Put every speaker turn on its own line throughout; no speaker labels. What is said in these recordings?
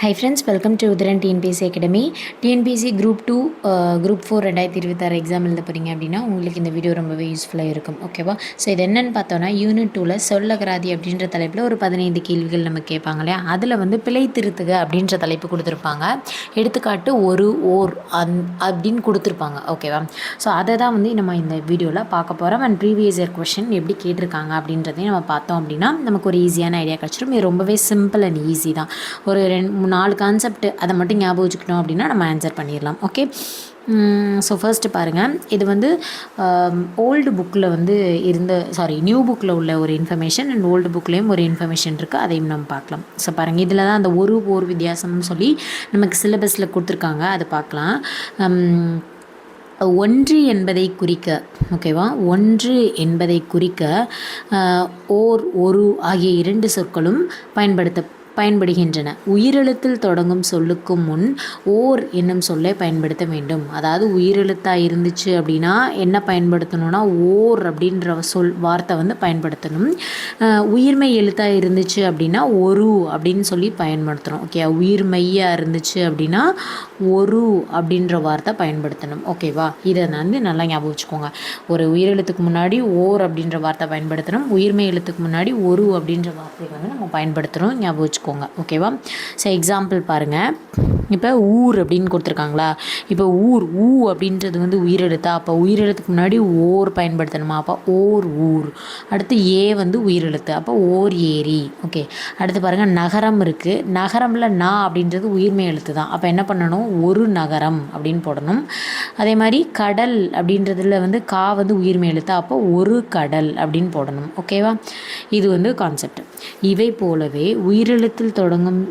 Hi friends, welcome to Udaran TNPSC Academy. TNPSC Group 2, Group 4 2026 exam எழுத போகிறீங்க அப்படின்னா உங்களுக்கு இந்த வீடியோ ரொம்பவே யூஸ்ஃபுல்லாக இருக்கும். ஓகேவா? ஸோ இது என்னென்னு பார்த்தோன்னா யூனிட் 2ல் சொல்லகராதி அப்படின்ற தலைப்பில் ஒரு 15 கேள்விகள் நம்ம கேட்பாங்க இல்லையா, அதில் வந்து பிழை திருத்துக அப்படின்ற தலைப்பு கொடுத்துருப்பாங்க. எடுத்துக்காட்டு ஒரு ஓர் அப்படின்னு கொடுத்துருப்பாங்க. ஓகேவா? ஸோ அதை தான் வந்து நம்ம இந்த வீடியோவில் பார்க்க போகிறோம். அண்ட் ப்ரீவியஸ் இயர் கொஷின் எப்படி கேட்டிருக்காங்க அப்படின்றதையும் நம்ம பார்த்தோம் அப்படின்னா நமக்கு ஒரு ஈஸியான ஐடியா கிடச்சிடும். இது ரொம்பவே சிம்பிள் அண்ட் ஈஸி தான். ஒரு 4 கான்செப்ட் அதை மட்டும் ஞாபகம் வச்சுக்கிட்டோம் அப்படின்னா நம்ம ஆன்சர் பண்ணிடலாம். ஓகே, ஸோ ஃபர்ஸ்ட்டு பாருங்கள், இது வந்து ஓல்டு புக்கில் வந்து நியூ புக்கில் உள்ள ஒரு இன்ஃபர்மேஷன் அண்ட் ஓல்டு புக்லேயும் ஒரு இன்ஃபர்மேஷன் இருக்குது, அதையும் நம்ம பார்க்கலாம். ஸோ பாருங்கள், இதில் தான் அந்த ஒரு ஓர் வித்தியாசம்னு சொல்லி நமக்கு சிலபஸில் கொடுத்துருக்காங்க, அதை பார்க்கலாம். ஒன்று என்பதை குறிக்க, ஓகேவா, ஒன்று என்பதை குறிக்க ஓர் ஒரு ஆகிய 2 சொற்களும் பயன்படுகின்றன. உயிரெழுத்தில் தொடங்கும் சொல்லுக்கு முன் ஓர் என்னும் சொல்லை பயன்படுத்த வேண்டும். அதாவது உயிரெழுத்தாக இருந்துச்சு அப்படின்னா என்ன பயன்படுத்தணும்னா ஓர் அப்படின்ற வார்த்தை வந்து பயன்படுத்தணும். உயிர்மை எழுத்தாக இருந்துச்சு அப்படின்னா ஒரு அப்படின்னு சொல்லி பயன்படுத்தணும். ஓகே, உயிர்மையாக இருந்துச்சு அப்படின்னா ஒரு அப்படின்ற வார்த்தை பயன்படுத்தணும். ஓகேவா, இதை வந்து நல்லா ஞாபகம் வச்சுக்கோங்க. ஒரு உயிரெழுத்துக்கு முன்னாடி ஓர் அப்படின்ற வார்த்தை பயன்படுத்தணும், உயிர்மை எழுத்துக்கு முன்னாடி ஒரு அப்படின்ற வார்த்தை வந்து நம்ம பயன்படுத்தணும். ஞாபகம் வச்சுக்கோங்க. ஓகேவா? ஸோ எக்ஸாம்பிள் பாருங்கள், இப்போ ஊர் அப்படின்னு கொடுத்துருக்காங்களா, இப்போ ஊர் ஊ அப்படின்றது வந்து உயிரெழுத்தா, அப்போ உயிரெழுத்துக்கு முன்னாடி ஓர் பயன்படுத்தணுமா, அப்போ ஓர் ஊர். அடுத்து ஏ வந்து உயிரெழுத்து, அப்போ ஓர் ஏரி. ஓகே, அடுத்து பாருங்கள், நகரம் இருக்குது. நகரமில் நா அப்படின்றது உயிர்மை எழுத்து தான், அப்போ என்ன பண்ணணும், ஒரு நகரம் அப்படின்னு போடணும். அதே மாதிரி கடல் அப்படின்றதுல வந்து கா வந்து உயிர்மை எழுத்து, அப்போ ஒரு கடல் அப்படின்னு போடணும். ஓகேவா, இது வந்து கான்செப்ட். இவை போலவே உயிரெழுத்தில் தொடங்கும்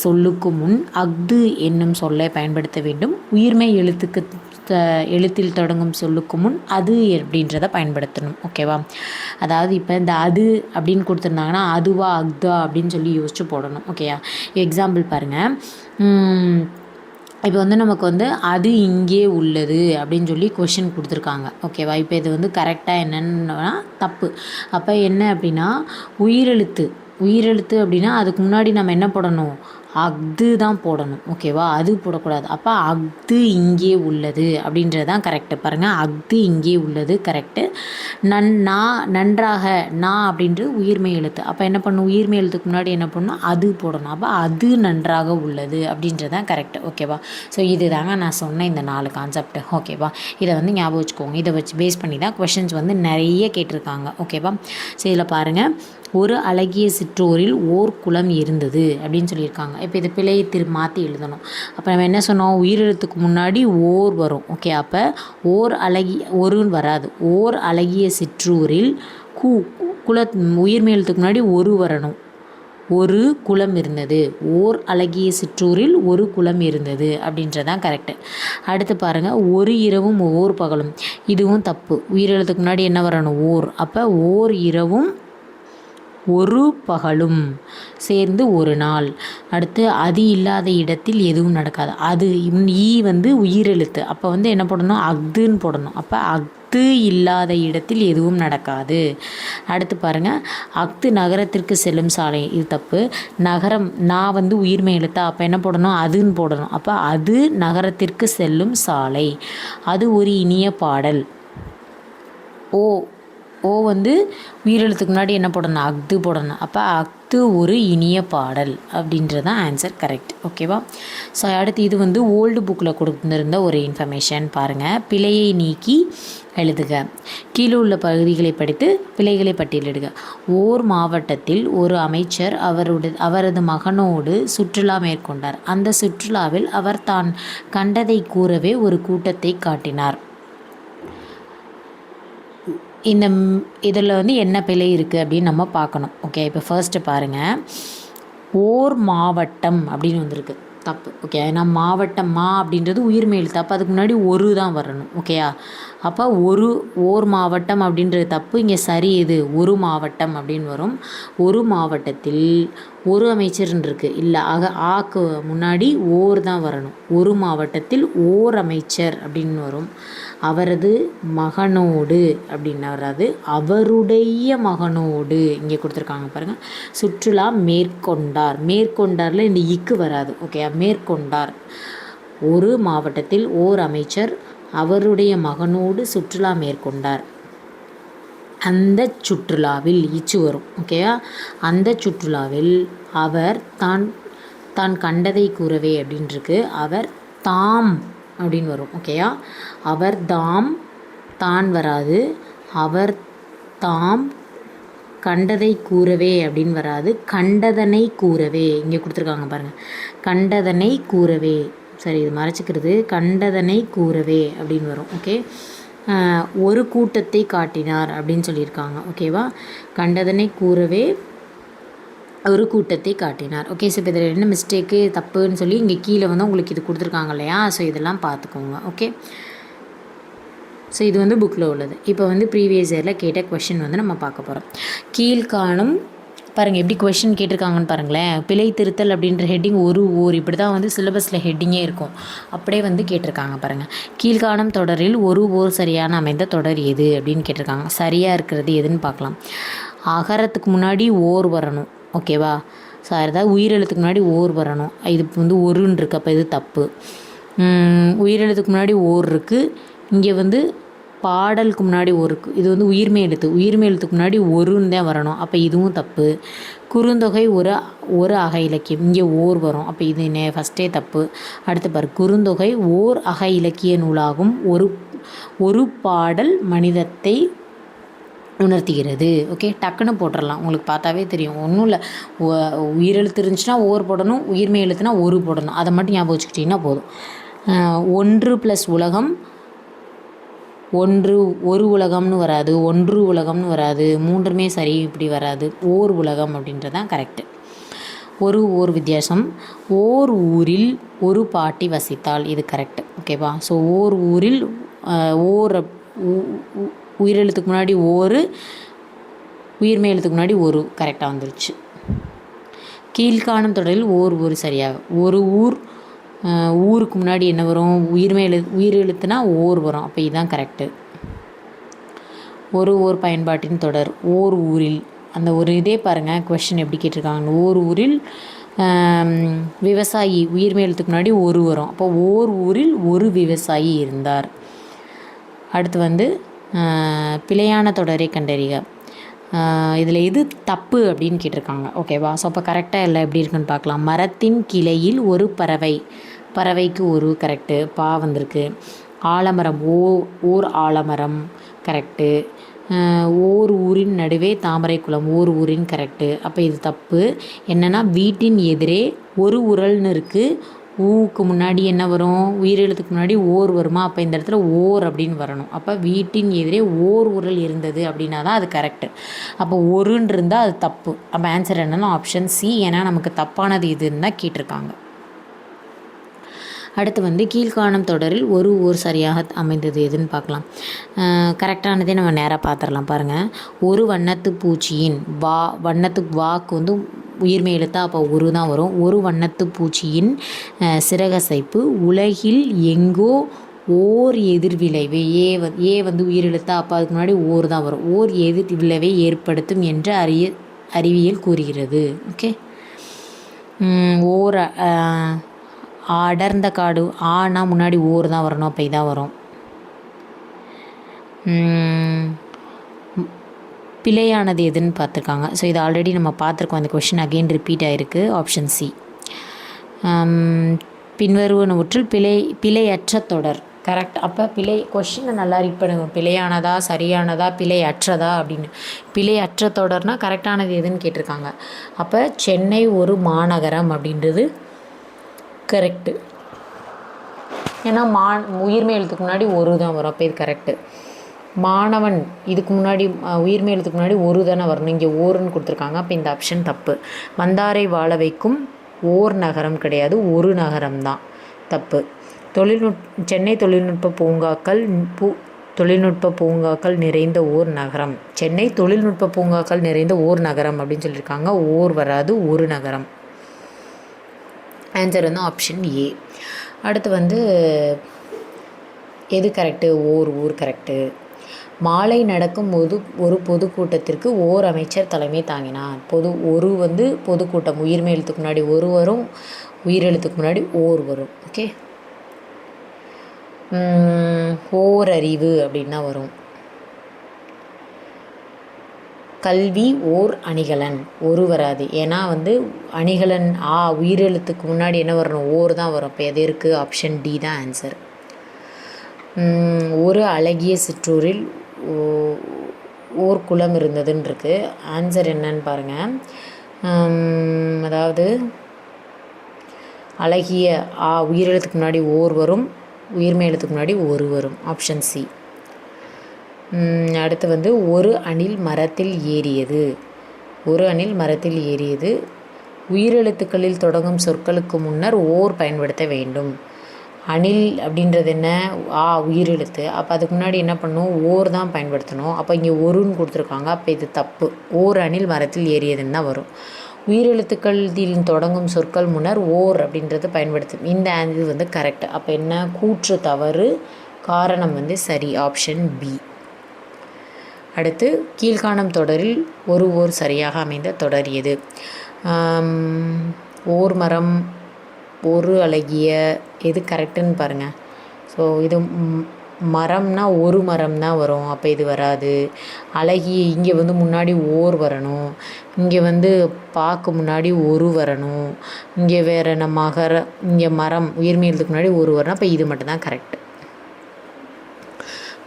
சொல்லுக்கு முன் அஃது என்னும் சொல்லை பயன்படுத்த வேண்டும். உயிர்மை எழுத்தில் தொடங்கும் சொல்லுக்கு முன் அது அப்படின்றத பயன்படுத்தணும். ஓகேவா, அதாவது இப்போ இந்த அது அப்படின்னு கொடுத்துருந்தாங்கன்னா அதுவா அக்தா அப்படின்னு சொல்லி யோசிச்சு போடணும். ஓகேயா, எக்ஸாம்பிள் பாருங்கள், இப்போ வந்து நமக்கு வந்து அது இங்கே உள்ளது அப்படின்னு சொல்லி கொஷின் கொடுத்துருக்காங்க. ஓகேவா, இப்போ இது வந்து கரெக்டாக என்னென்னா தப்பு. அப்போ என்ன அப்படின்னா உயிரெழுத்து அப்படின்னா அதுக்கு முன்னாடி நம்ம என்ன போடணும், அஃது தான் போடணும். ஓகேவா, அது போடக்கூடாது. அப்போ அஃது இங்கே உள்ளது அப்படின்றது தான் கரெக்டு. பாருங்கள், அஃது இங்கே உள்ளது கரெக்டு. நன்றாக நா அப்படின்றது உயிர்மை எழுத்து, அப்போ என்ன பண்ணணும், உயிர்மை எழுத்துக்கு முன்னாடி என்ன பண்ணணும், அது போடணும். அப்போ அது நன்றாக உள்ளது அப்படின்றது தான் கரெக்டு. ஓகேவா, ஸோ இது தாங்க நான் சொன்ன இந்த 4 கான்செப்ட். ஓகேவா, இதை வந்து ஞாபகம் வச்சுக்கோங்க. இதை வச்சு பேஸ் பண்ணி தான் கொஷின்ஸ் வந்து நிறைய கேட்டிருக்காங்க. ஓகேவா, ஸோ இதில் பாருங்கள், ஒரு அழகிய சிற்றூரில் ஓர் குளம் இருந்தது அப்படின்னு சொல்லியிருக்காங்க. இப்போ இதை பிழையை மாற்றி எழுதணும். அப்போ நம்ம என்ன சொன்னோம், உயிரெழுத்துக்கு முன்னாடி ஓர் வரும். ஓகே, அப்போ ஒருன்னு வராது, ஓர் அழகிய சிற்றூரில் உயிர்மை எழுத்துக்கு முன்னாடி ஒரு வரணும். ஒரு குளம் இருந்தது, ஓர் அழகிய சிற்றூரில் ஒரு குளம் இருந்தது அப்படின்றதான் கரெக்டு. அடுத்து பாருங்கள், ஒரு இரவும் ஓர் பகலும், இதுவும் தப்பு. உயிரெழுத்துக்கு முன்னாடி என்ன வரணும், ஓர். அப்போ ஓர் இரவும் ஒரு பகலும் சேர்ந்து ஒரு நாள். அடுத்து அது இல்லாத இடத்தில் எதுவும் நடக்காது. அது ஈ வந்து உயிரெழுத்து, அப்போ வந்து என்ன போடணும், அஃதுன்னு போடணும். அப்போ அஃது இல்லாத இடத்தில் எதுவும் நடக்காது. அடுத்து பாருங்கள், அஃது நகரத்திற்கு செல்லும் சாலை, இது தப்பு. நகரம் நான் வந்து உயிர்மை எழுத்தா, அப்போ என்ன போடணும், அதுன்னு போடணும். அப்போ அது நகரத்திற்கு செல்லும் சாலை. அது ஒரு இனிய பாடல். ஓ வந்து உயிரெழுத்துக்கு முன்னாடி என்ன போடணும், அஃது போடணும். அப்போ அஃது ஒரு இனிய பாடல் அப்படின்றது தான் ஆன்சர் கரெக்ட். ஓகேவா, ஸோ அடுத்து இது வந்து ஓல்டு புக்கில் கொடுத்துருந்த ஒரு இன்ஃபர்மேஷன். பாருங்கள், பிழையை நீக்கி எழுதுக. கீழே உள்ள பகுதிகளை படித்து பிழைகளை பட்டியலிடுக. ஓர் மாவட்டத்தில் ஒரு அமைச்சர் அவரது மகனோடு சுற்றுலா மேற்கொண்டார். அந்த சுற்றுலாவில் அவர் தான் கண்டதை கூறவே ஒரு கூட்டத்தை காட்டினார். இதில் வந்து என்ன பிழை இருக்குது அப்படின்னு நம்ம பார்க்கணும். ஓகே, இப்போ ஃபர்ஸ்ட்டு பாருங்கள், ஓர் மாவட்டம் அப்படின்னு வந்திருக்கு, தப்பு. ஓகே, ஏன்னா மாவட்டம் அப்படின்றது உயிர்மை எழுத்து, அப்போ அதுக்கு முன்னாடி ஒரு தான் வரணும். ஓகேயா, அப்போ ஓர் மாவட்டம் அப்படின்றது தப்பு. இங்கே சரி, இது ஒரு மாவட்டம் அப்படின்னு வரும். ஒரு மாவட்டத்தில் ஒரு அமைச்சர்னு இருக்குது. இல்லை, ஆக்கு முன்னாடி ஓர் தான் வரணும். ஒரு மாவட்டத்தில் ஓர் அமைச்சர் அப்படின்னு வரும். அவரது மகனோடு அப்படின்னு வராது, அவருடைய மகனோடு. இங்கே கொடுத்துருக்காங்க பாருங்கள். சுற்றுலா மேற்கொண்டார். மேற்கொண்டாரில் இந்த இக்கு வராது. ஓகே, மேற்கொண்டார். ஒரு மாவட்டத்தில் ஓர் அமைச்சர் அவருடைய மகனோடு சுற்றுலா மேற்கொண்டார். அந்த சுற்றுலாவில் இச்சு வரும். ஓகேவா? அந்த சுற்றுலாவில் அவர் தான் கண்டதை கூறவே அப்படின்ட்டுருக்கு. அவர் தாம் அப்படின்னு வரும். ஓகேயா? அவர் தாம், தான் வராது. அவர் தாம் கண்டதை கூறவே அப்படின்னு வராது. கண்டதனை கூறவே. இங்கே கொடுத்துருக்காங்க பாருங்கள். கண்டதனை கூறவே. சரி, இது மறைச்சிக்கிறது. கண்டதனை கூறவே அப்படின்னு வரும். ஓகே, ஒரு கூட்டத்தை காட்டினார் அப்படின்னு சொல்லியிருக்காங்க. ஓகேவா? கண்டதனை கூறவே ஒரு கூட்டத்தை காட்டினார். ஓகே, ஸோ இப்போ இதில் என்ன மிஸ்டேக்கு, தப்புன்னு சொல்லி இங்கே கீழே வந்து உங்களுக்கு இது கொடுத்துருக்காங்க இல்லையா? ஸோ இதெல்லாம் பார்த்துக்கோங்க. ஓகே, ஸோ இது வந்து புக்கில் உள்ளது. இப்போ வந்து ப்ரீவியஸ் இயரில் கேட்ட கொஷின் வந்து நம்ம பார்க்க போகிறோம். கீழ்காணும் பாருங்கள் எப்படி கொஷின் கேட்டிருக்காங்கன்னு பாருங்களேன். பிழை திருத்தல் அப்படின்ற ஹெட்டிங் ஓர் இப்படி தான் வந்து சிலபஸில் ஹெட்டிங்கே இருக்கும். அப்படியே வந்து கேட்டிருக்காங்க பாருங்கள். கீழ்காணும் தொடரில் ஓர் சரியான அமைந்த தொடர் எது அப்படின்னு கேட்டிருக்காங்க. சரியாக இருக்கிறது எதுன்னு பார்க்கலாம். அகரத்துக்கு முன்னாடி ஓர் வரணும். ஓகேவா? ஸோ அதாவது உயிரெழுத்துக்கு முன்னாடி ஓர் வரணும். இது வந்து ஒருன்னு இருக்குது. அப்போ இது தப்பு. உயிரெழுத்துக்கு முன்னாடி ஓர் இருக்குது. இங்கே வந்து பாடலுக்கு முன்னாடி ஒரு இது வந்து உயிர்மை எழுத்துக்கு முன்னாடி ஒருன்னு தான் வரணும். அப்போ இதுவும் தப்பு. குறுந்தொகை ஒரு அக இலக்கியம், இங்கே ஓர் வரும். அப்போ இது ஃபஸ்ட்டே தப்பு. அடுத்து பாரு, குறுந்தொகை ஓர் அக இலக்கிய நூலாகும். ஒரு பாடல் மனிதத்தை உணர்த்துகிறது. ஓகே, டக்குன்னு போட்டுடலாம். உங்களுக்கு பார்த்தாவே தெரியும். ஒன்றும் இல்லை, உயிரெழுத்து இருந்துச்சுன்னா ஓர் போடணும், உயிர்மை எழுத்துனா ஒரு போடணும். அதை மட்டும் ஞாபகம் வச்சுக்கிட்டிங்கன்னா போதும். ஒன்று ப்ளஸ் உலகம், ஒரு உலகம்னு வராது, ஒன்று உலகம்னு வராது, மூன்றுமே சரி இப்படி வராது. ஓர் உலகம் அப்படின்றது தான் கரெக்டு. ஓர் வித்தியாசம். ஓர் ஊரில் ஒரு பாட்டி வசித்தாள், இது கரெக்டு. ஓகேவா? ஸோ ஓர் ஊரில் ஓர் உயிரெழுத்துக்கு முன்னாடி ஒரு, உயிர்மை எழுத்துக்கு முன்னாடி ஒரு கரெக்டாக வந்துருச்சு. கீழ்காணும் தொடரில் ஓர் சரியாக. ஒரு ஊருக்கு முன்னாடி என்ன வரும்? உயிர் எழுத்துனா ஓர் வரும். அப்போ இதுதான் கரெக்டு. ஓர் பயன்பாட்டின் தொடர். ஓர் ஊரில், அந்த ஒரு இதே பாருங்கள் கொஷின் எப்படி கேட்டிருக்காங்க. ஓர் ஊரில் விவசாயி, உயிர்மை எழுத்துக்கு முன்னாடி ஒரு வரும். அப்போ ஓர் ஊரில் ஒரு விவசாயி இருந்தார். அடுத்து வந்து பிழையான தொடரை கண்டறிக. இதில் எது தப்பு அப்படின்னு கேட்டிருக்காங்க. ஓகேவா? ஸோ அப்போ கரெக்டாக இல்லை எப்படி இருக்குன்னு பார்க்கலாம். மரத்தின் கிளையில் ஒரு பறவைக்கு ஒரு கரெக்டு, பா வந்திருக்கு. ஆலமரம், ஓர் ஆலமரம் கரெக்டு. ஓர் ஊரின் நடுவே தாமரை குளம், ஓர் ஊரின் கரெக்டு. அப்போ இது தப்பு. என்னென்னா வீட்டின் எதிரே ஒரு உரல்னு இருக்குது. ஊக்கு முன்னாடி என்ன வரும்? உயிரெழுத்துக்கு முன்னாடி ஓர் வருமா? அப்போ இந்த இடத்துல ஓர் அப்படின்னு வரணும். அப்போ வீட்டின் எதிரே ஓர் உரல் இருந்தது அப்படின்னா தான் அது கரெக்டு. அப்போ ஒருன்னு இருந்தால் அது தப்பு. அப்போ ஆன்சர் என்னன்னா ஆப்ஷன் சி. ஏன்னா நமக்கு தப்பானது இதுன்னு தான் கேட்டிருக்காங்க. அடுத்து வந்து கீழ்காணும் தொடரில் ஓர் சரியாக அமைந்தது எதுன்னு பார்க்கலாம். கரெக்டானதே நம்ம நேராக பார்த்துடலாம். பாருங்கள். ஒரு வண்ணத்து பூச்சியின் வண்ணத்துக்கு வாக்கு வந்து உயிர்மை எழுத்தா, அப்போ ஒரு தான் வரும். ஒரு வண்ணத்து பூச்சியின் சிறகசைப்பு உலகில் எங்கோ ஓர் எதிர்விளைவு. ஏ வந்து உயிரெழுத்தா, அப்போ அதுக்கு முன்னாடி ஓர் தான் வரும். ஓர் எதிர்விளைவை ஏற்படுத்தும் என்று அறிவியல் கூறுகிறது. ஓகே, ஓர் அடர்ந்த காடு, ஆனா முன்னாடி ஓர் தான் வரணும். அப்போ இதான் வரும். பிழையானது எதுன்னு பார்த்துருக்காங்க. ஸோ இது ஆல்ரெடி நம்ம பார்த்துருக்கோம். அந்த கொஷின் அகெயின் ரிப்பீட் ஆகிருக்கு. Option C. பின்வருவனவற்றில் பிழையற்ற தொடர் கரெக்ட். அப்போ கொஷினை நல்லா ரீட் பண்ணுங்க. பிழையானதா, சரியானதா, பிழையற்றதா அப்படின்னு. பிழையற்ற தொடர்னால் கரெக்டானது எதுன்னு கேட்டிருக்காங்க. அப்போ சென்னை ஒரு மாநகரம் அப்படின்றது கரெக்டு. ஏன்னா உயிர்மை எழுத்துக்கு முன்னாடி ஒரு தான் வரும். அப்போ இது கரெக்டு. மாணவன், இதுக்கு முன்னாடி உயிர்மை எழுத்துக்கு முன்னாடி ஒரு தானே வரணும். இங்கே ஓருன்னு கொடுத்துருக்காங்க. அப்போ இந்த ஆப்ஷன் தப்பு. வந்தாரை வாழ வைக்கும் ஓர் நகரம் கிடையாது, ஒரு நகரம் தான். தப்பு. சென்னை தொழில்நுட்ப பூங்காக்கள் தொழில்நுட்ப பூங்காக்கள் நிறைந்த ஓர் நகரம். சென்னை தொழில்நுட்ப பூங்காக்கள் நிறைந்த ஓர் நகரம் அப்படின்னு சொல்லியிருக்காங்க. ஓர் வராது, ஒரு நகரம். ஆன்சர் வந்து ஆப்ஷன் ஏ. அடுத்து வந்து எது கரெக்டு? ஊர் கரெக்டு. மாலை நடக்கும் ஒரு பொதுக்கூட்டத்திற்கு ஓர் அமைச்சர் தலைமை தாங்கினார். வந்து பொதுக்கூட்டம். உயிர்மெய் எழுத்துக்கு முன்னாடி ஒரு வரும், உயிரெழுத்துக்கு முன்னாடி ஓர் வரும். ஓகே, ஓரறிவு அப்படின்னு தான் வரும். கல்வி ஓர் அணிகலன். ஒரு வராது, ஏன்னா வந்து அணிகலன் உயிரெழுத்துக்கு முன்னாடி என்ன வரணும்? ஓர் தான் வரும். அப்போ எது இருக்குது? ஆப்ஷன் டி தான் ஆன்சர். ஒரு அழகிய சிற்றூரில் ஓர் குளம் இருந்ததுன்னு இருக்குது. ஆன்சர் என்னன்னு பாருங்கள். அதாவது அழகிய உயிரெழுத்துக்கு முன்னாடி ஓர் வரும், உயிர்மெய் எழுத்துக்கு முன்னாடி ஒரு வரும். Option C. அடுத்து வந்து ஒரு அணில் மரத்தில் ஏறியது. ஒரு அணில் மரத்தில் ஏறியது. உயிரெழுத்துக்களில் தொடங்கும் சொற்களுக்கு முன்னர் ஓர் பயன்படுத்த வேண்டும். அணில் அப்படின்றது என்ன? உயிரெழுத்து. அப்போ அதுக்கு முன்னாடி என்ன பண்ணணும்? ஓர் தான் பயன்படுத்தணும். அப்போ இங்கே ஒருன்னு கொடுத்துருக்காங்க. அப்போ இது தப்பு. ஓர் அணில் மரத்தில் ஏறியதுன்னு தான் வரும். உயிரெழுத்துக்களில் தொடங்கும் சொற்கள் முன்னர் ஓர் அப்படின்றது பயன்படுத்தும். இந்த ஆன்சர் வந்து கரெக்ட். அப்போ என்ன? கூற்று தவறு, காரணம் வந்து சரி. Option B. அடுத்து கீழ்காணும் தொடரில் ஓர் சரியாக அமைந்த தொடர் எது? ஓர் மரம், ஒரு அழகிய, எது கரெக்டுன்னு பாருங்கள். ஸோ இது மரம்னா ஒரு மரம் தான் வரும். அப்போ இது வராது. அழகிய இங்கே வந்து முன்னாடி ஓர் வரணும். இங்கே வந்து பாக்கு முன்னாடி ஒரு வரணும். இங்கே வேறு இங்கே மரம் உயிர்மெய்க்கு முன்னாடி ஒரு வரணும். அப்போ இது மட்டும்தான் கரெக்ட்.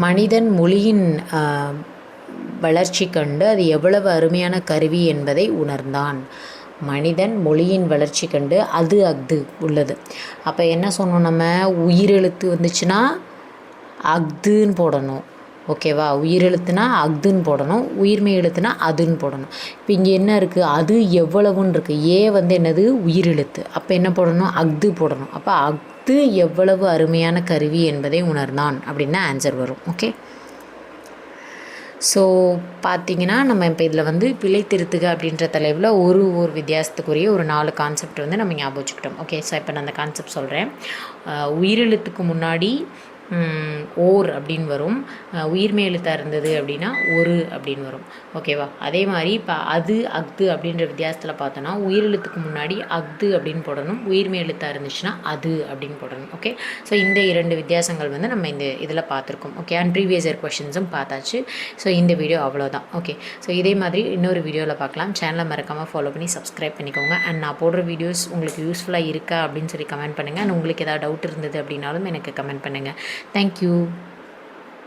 மனிதன் மொழியின் வளர்ச்சி கண்டு அது எவ்வளவு அருமையான கருவி என்பதை உணர்ந்தான். மனிதன் மொழியின் வளர்ச்சி கண்டு அது அஃது உள்ளது. அப்போ என்ன சொன்னோம்? நம்ம உயிரெழுத்து வந்துச்சுன்னா அஃதுன்னு போடணும். ஓகேவா? உயிரெழுத்துனா அஃதுன்னு போடணும், உயிர்மெய் எழுத்துனா அதுன்னு போடணும். இப்போ இங்கே என்ன இருக்குது? அது எவ்வளவுன்னு இருக்குது. ஏ வந்து என்னது? உயிரெழுத்து. அப்போ என்ன போடணும்? அஃது போடணும். அப்போ அஃது எவ்வளவு அருமையான கருவி என்பதை உணர்ந்தான் அப்படின்னு ஆன்சர் வரும். ஓகே, ஸோ பார்த்திங்கன்னா நம்ம இப்போ இதில் வந்து பிழை திருத்துக அப்படின்ற தலைவில் ஒரு வித்தியாசத்துக்குரிய ஒரு 4 கான்செப்ட் வந்து நம்ம ஞாபகம் வச்சுக்கிட்டோம். ஓகே, ஸோ இப்போ நான் அந்த கான்செப்ட் சொல்கிறேன். உயிரெழுத்துக்கு முன்னாடி ஓர் அப்படின்னு வரும். உயிர்மெய் எழுத்தாக இருந்தது அப்படின்னா ஒரு அப்படின்னு வரும். ஓகேவா? அதே மாதிரி இப்போ அது அஃது அப்படின்ற வித்தியாசத்தில் பார்த்தோன்னா உயிரெழுத்துக்கு முன்னாடி அஃது அப்படின்னு போடணும், உயிர்மெய் எழுத்தாக இருந்துச்சுன்னா அது அப்படின்னு போடணும். ஓகே, ஸோ இந்த 2 வித்தியாசங்கள் வந்து நம்ம இந்த இதில் பார்த்துருக்கோம். ஓகே, அண்ட் ப்ரீவியஸ் இயர் கொஷின்ஸும் பார்த்தாச்சு. ஸோ இந்த வீடியோ அவ்வளோதான். ஓகே, ஸோ இதே மாதிரி இன்னொரு வீடியோவில் பார்க்கலாம். சேனலை மறக்காமல் ஃபாலோ பண்ணி சப்ஸ்கிரைப் பண்ணிக்கோங்க. அண்ட் நான் போடுற வீடியோஸ் உங்களுக்கு யூஸ்ஃபுல்லாக இருக்கா அப்படின்னு சொல்லி கமெண்ட் பண்ணுங்கள். அண்ட் உங்களுக்கு ஏதாவது டவுட் இருந்தது அப்படின்னாலும் எனக்கு கமெண்ட் பண்ணுங்கள். Thank you.